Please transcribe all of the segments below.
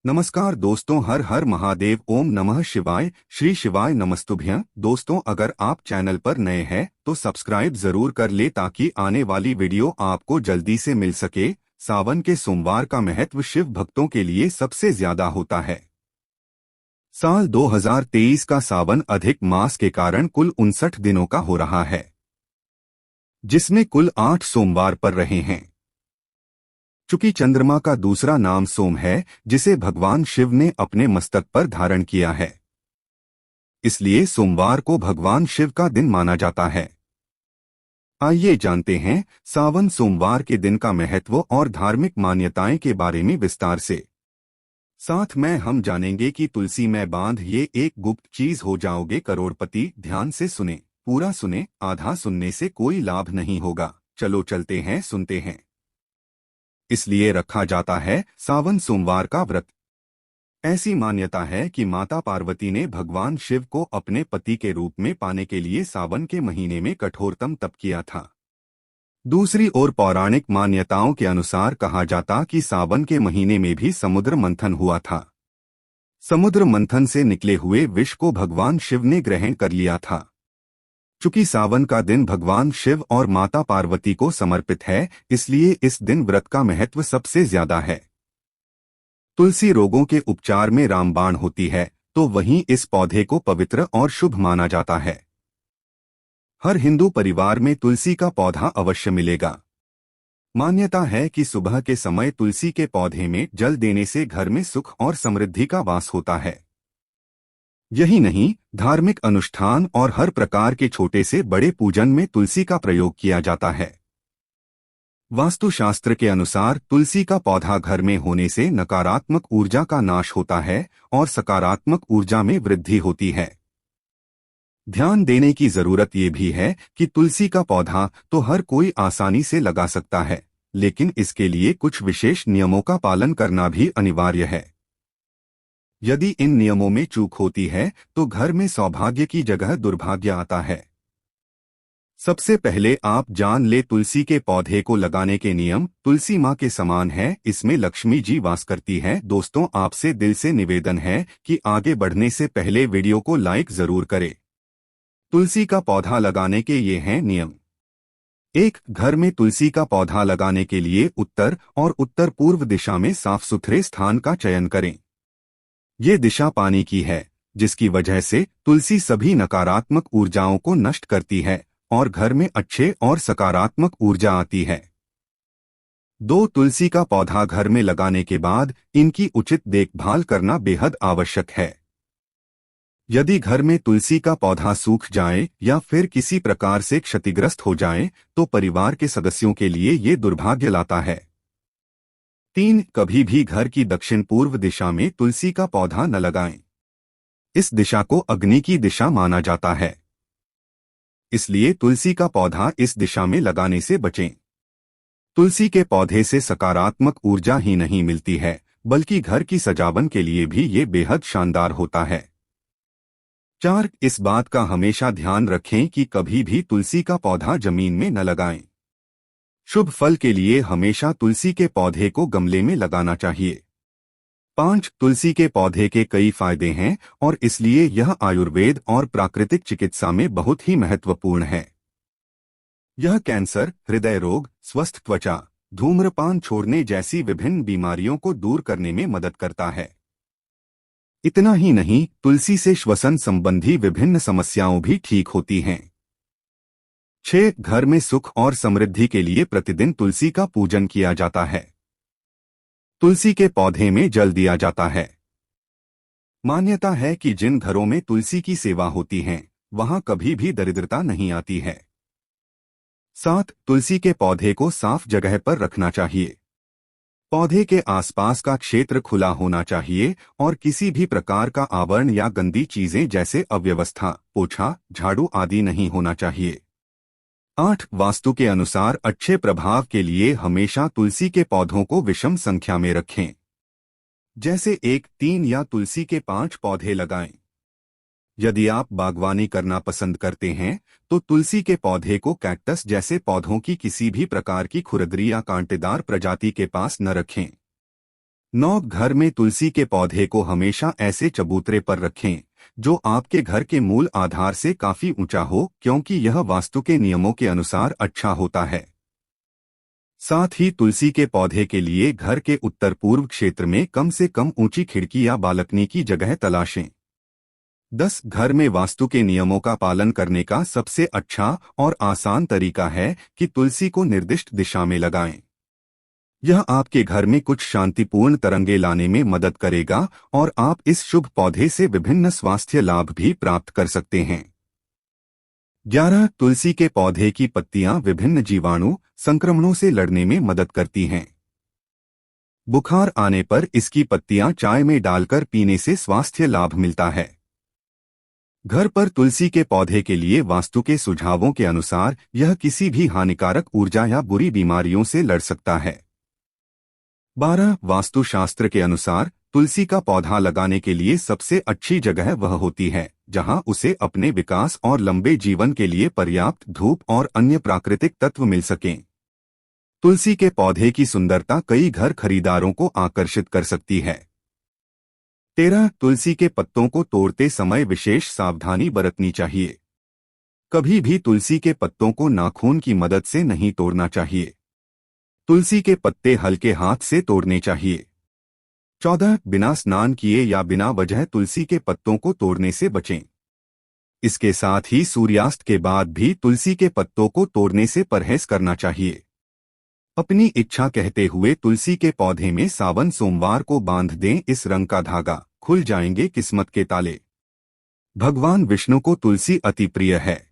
नमस्कार दोस्तों, हर हर महादेव, ओम नमः शिवाय, श्री शिवाय नमस्तुभ्यं। दोस्तों, अगर आप चैनल पर नए हैं तो सब्सक्राइब जरूर कर ले ताकि आने वाली वीडियो आपको जल्दी से मिल सके। सावन के सोमवार का महत्व शिव भक्तों के लिए सबसे ज्यादा होता है। साल 2023 का सावन अधिक मास के कारण कुल 59 दिनों का हो रहा है, जिसमें कुल 8 सोमवार पर रहे हैं। चूंकि चंद्रमा का दूसरा नाम सोम है, जिसे भगवान शिव ने अपने मस्तक पर धारण किया है, इसलिए सोमवार को भगवान शिव का दिन माना जाता है। आइए जानते हैं सावन सोमवार के दिन का महत्व और धार्मिक मान्यताएं के बारे में विस्तार से। साथ में हम जानेंगे कि तुलसी में बांध ये एक गुप्त चीज हो जाओगे करोड़पति। ध्यान से सुने, पूरा सुने, आधा सुनने से कोई लाभ नहीं होगा। चलो चलते हैं, सुनते हैं। इसलिए रखा जाता है सावन सोमवार का व्रत। ऐसी मान्यता है कि माता पार्वती ने भगवान शिव को अपने पति के रूप में पाने के लिए सावन के महीने में कठोरतम तप किया था। दूसरी ओर पौराणिक मान्यताओं के अनुसार कहा जाता कि सावन के महीने में भी समुद्र मंथन हुआ था। समुद्र मंथन से निकले हुए विष को भगवान शिव ने ग्रहण कर लिया था। चूंकि सावन का दिन भगवान शिव और माता पार्वती को समर्पित है, इसलिए इस दिन व्रत का महत्व सबसे ज्यादा है। तुलसी रोगों के उपचार में रामबाण होती है, तो वहीं इस पौधे को पवित्र और शुभ माना जाता है। हर हिंदू परिवार में तुलसी का पौधा अवश्य मिलेगा। मान्यता है कि सुबह के समय तुलसी के पौधे में जल देने से घर में सुख और समृद्धि का वास होता है। यही नहीं, धार्मिक अनुष्ठान और हर प्रकार के छोटे से बड़े पूजन में तुलसी का प्रयोग किया जाता है। वास्तुशास्त्र के अनुसार तुलसी का पौधा घर में होने से नकारात्मक ऊर्जा का नाश होता है और सकारात्मक ऊर्जा में वृद्धि होती है। ध्यान देने की जरूरत ये भी है कि तुलसी का पौधा तो हर कोई आसानी से लगा सकता है, लेकिन इसके लिए कुछ विशेष नियमों का पालन करना भी अनिवार्य है। यदि इन नियमों में चूक होती है तो घर में सौभाग्य की जगह दुर्भाग्य आता है। सबसे पहले आप जान ले तुलसी के पौधे को लगाने के नियम। तुलसी माँ के समान है, इसमें लक्ष्मी जी वास करती है। दोस्तों, आपसे दिल से निवेदन है कि आगे बढ़ने से पहले वीडियो को लाइक जरूर करें। तुलसी का पौधा लगाने के ये हैं नियम। 1. घर में तुलसी का पौधा लगाने के लिए उत्तर और उत्तर पूर्व दिशा में साफ सुथरे स्थान का चयन करें। ये दिशा पानी की है, जिसकी वजह से तुलसी सभी नकारात्मक ऊर्जाओं को नष्ट करती है और घर में अच्छे और सकारात्मक ऊर्जा आती है। 2. तुलसी का पौधा घर में लगाने के बाद इनकी उचित देखभाल करना बेहद आवश्यक है। यदि घर में तुलसी का पौधा सूख जाए या फिर किसी प्रकार से क्षतिग्रस्त हो जाए तो परिवार के सदस्यों के लिए ये दुर्भाग्य लाता है। 3. कभी भी घर की दक्षिण पूर्व दिशा में तुलसी का पौधा न लगाएं। इस दिशा को अग्नि की दिशा माना जाता है, इसलिए तुलसी का पौधा इस दिशा में लगाने से बचें। तुलसी के पौधे से सकारात्मक ऊर्जा ही नहीं मिलती है, बल्कि घर की सजावट के लिए भी ये बेहद शानदार होता है। 4. इस बात का हमेशा ध्यान रखें कि कभी भी तुलसी का पौधा जमीन में न लगाएं। शुभ फल के लिए हमेशा तुलसी के पौधे को गमले में लगाना चाहिए। 5. तुलसी के पौधे के कई फायदे हैं और इसलिए यह आयुर्वेद और प्राकृतिक चिकित्सा में बहुत ही महत्वपूर्ण है। यह कैंसर, हृदय रोग, स्वस्थ त्वचा, धूम्रपान छोड़ने जैसी विभिन्न बीमारियों को दूर करने में मदद करता है। इतना ही नहीं, तुलसी से श्वसन संबंधी विभिन्न समस्याओं भी ठीक होती हैं। 6. घर में सुख और समृद्धि के लिए प्रतिदिन तुलसी का पूजन किया जाता है। तुलसी के पौधे में जल दिया जाता है। मान्यता है कि जिन घरों में तुलसी की सेवा होती है वहां कभी भी दरिद्रता नहीं आती है। 7. तुलसी के पौधे को साफ जगह पर रखना चाहिए। पौधे के आसपास का क्षेत्र खुला होना चाहिए और किसी भी प्रकार का आवरण या गंदी चीजें जैसे अव्यवस्था, पोछा, झाड़ू आदि नहीं होना चाहिए। 8. वास्तु के अनुसार अच्छे प्रभाव के लिए हमेशा तुलसी के पौधों को विषम संख्या में रखें, जैसे 1, 3 या तुलसी के 5 पौधे लगाएं। यदि आप बागवानी करना पसंद करते हैं तो तुलसी के पौधे को कैक्टस जैसे पौधों की किसी भी प्रकार की खुरदरी या कांटेदार प्रजाति के पास न रखें। 9 घर में तुलसी के पौधे को हमेशा ऐसे चबूतरे पर रखें जो आपके घर के मूल आधार से काफी ऊंचा हो, क्योंकि यह वास्तु के नियमों के अनुसार अच्छा होता है। साथ ही तुलसी के पौधे के लिए घर के उत्तर पूर्व क्षेत्र में कम से कम ऊंची खिड़की या बालकनी की जगह तलाशें। 10 घर में वास्तु के नियमों का पालन करने का सबसे अच्छा और आसान तरीका है कि तुलसी को निर्दिष्ट दिशा में लगाएं। यह आपके घर में कुछ शांतिपूर्ण तरंगे लाने में मदद करेगा और आप इस शुभ पौधे से विभिन्न स्वास्थ्य लाभ भी प्राप्त कर सकते हैं। 11 तुलसी के पौधे की पत्तियां विभिन्न जीवाणु संक्रमणों से लड़ने में मदद करती हैं। बुखार आने पर इसकी पत्तियां चाय में डालकर पीने से स्वास्थ्य लाभ मिलता है। घर पर तुलसी के पौधे के लिए वास्तु के सुझावों के अनुसार यह किसी भी हानिकारक ऊर्जा या बुरी बीमारियों से लड़ सकता है। 12 वास्तुशास्त्र के अनुसार तुलसी का पौधा लगाने के लिए सबसे अच्छी जगह वह होती है जहां उसे अपने विकास और लंबे जीवन के लिए पर्याप्त धूप और अन्य प्राकृतिक तत्व मिल सकें। तुलसी के पौधे की सुंदरता कई घर खरीदारों को आकर्षित कर सकती है। 13 तुलसी के पत्तों को तोड़ते समय विशेष सावधानी बरतनी चाहिए। कभी भी तुलसी के पत्तों को नाखून की मदद से नहीं तोड़ना चाहिए। तुलसी के पत्ते हल्के हाथ से तोड़ने चाहिए। 14 बिना स्नान किए या बिना वजह तुलसी के पत्तों को तोड़ने से बचें। इसके साथ ही सूर्यास्त के बाद भी तुलसी के पत्तों को तोड़ने से परहेज करना चाहिए। अपनी इच्छा कहते हुए तुलसी के पौधे में सावन सोमवार को बांध दें। इस रंग का धागा, खुल जाएंगे किस्मत के ताले। भगवान विष्णु को तुलसी अति प्रिय है।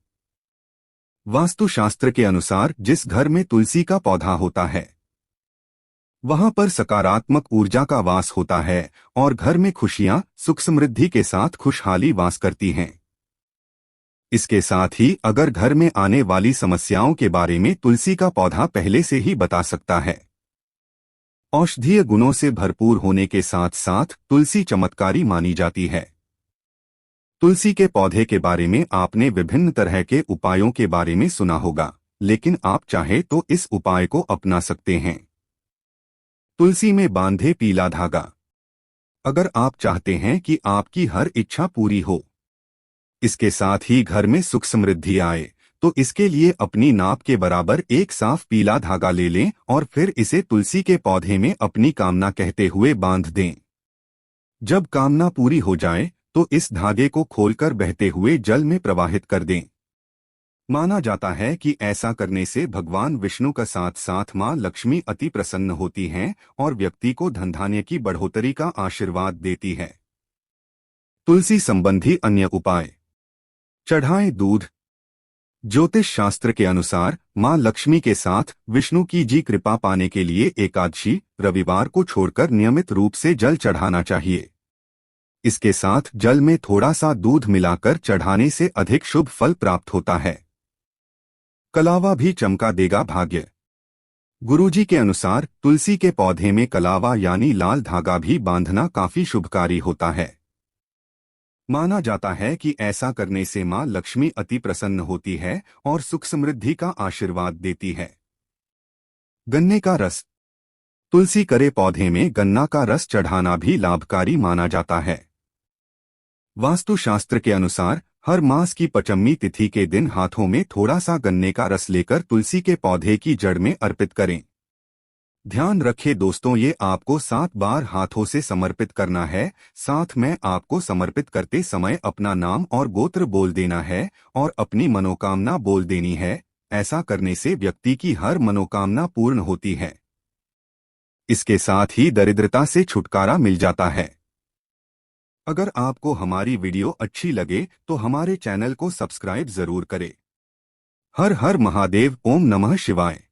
वास्तुशास्त्र के अनुसार जिस घर में तुलसी का पौधा होता है वहां पर सकारात्मक ऊर्जा का वास होता है और घर में खुशियां सुख समृद्धि के साथ खुशहाली वास करती हैं। इसके साथ ही अगर घर में आने वाली समस्याओं के बारे में तुलसी का पौधा पहले से ही बता सकता है। औषधीय गुणों से भरपूर होने के साथ साथ तुलसी चमत्कारी मानी जाती है। तुलसी के पौधे के बारे में आपने विभिन्न तरह के उपायों के बारे में सुना होगा, लेकिन आप चाहे तो इस उपाय को अपना सकते हैं। तुलसी में बांधे पीला धागा। अगर आप चाहते हैं कि आपकी हर इच्छा पूरी हो, इसके साथ ही घर में सुख समृद्धि आए, तो इसके लिए अपनी नाप के बराबर एक साफ पीला धागा ले लें और फिर इसे तुलसी के पौधे में अपनी कामना कहते हुए बांध दें। जब कामना पूरी हो जाए तो इस धागे को खोलकर बहते हुए जल में प्रवाहित कर दें। माना जाता है कि ऐसा करने से भगवान विष्णु का साथ साथ मां लक्ष्मी अति प्रसन्न होती हैं और व्यक्ति को धन धान्य की बढ़ोतरी का आशीर्वाद देती है। तुलसी संबंधी अन्य उपाय। चढ़ाएं दूध। ज्योतिष शास्त्र के अनुसार मां लक्ष्मी के साथ विष्णु की जी कृपा पाने के लिए एकादशी रविवार को छोड़कर नियमित रूप से जल चढ़ाना चाहिए। इसके साथ जल में थोड़ा सा दूध मिलाकर चढ़ाने से अधिक शुभ फल प्राप्त होता है। कलावा भी चमका देगा भाग्य। गुरुजी के अनुसार तुलसी के पौधे में कलावा यानी लाल धागा भी बांधना काफी शुभकारी होता है। माना जाता है कि ऐसा करने से मां लक्ष्मी अति प्रसन्न होती है और सुख समृद्धि का आशीर्वाद देती है। गन्ने का रस। तुलसी करे पौधे में गन्ना का रस चढ़ाना भी लाभकारी माना जाता है। वास्तुशास्त्र के अनुसार हर मास की पंचमी तिथि के दिन हाथों में थोड़ा सा गन्ने का रस लेकर तुलसी के पौधे की जड़ में अर्पित करें। ध्यान रखें दोस्तों, ये आपको 7 बार हाथों से समर्पित करना है। साथ में आपको समर्पित करते समय अपना नाम और गोत्र बोल देना है और अपनी मनोकामना बोल देनी है। ऐसा करने से व्यक्ति की हर मनोकामना पूर्ण होती है। इसके साथ ही दरिद्रता से छुटकारा मिल जाता है। अगर आपको हमारी वीडियो अच्छी लगे तो हमारे चैनल को सब्सक्राइब जरूर करें। हर हर महादेव। ओम नमः शिवाय।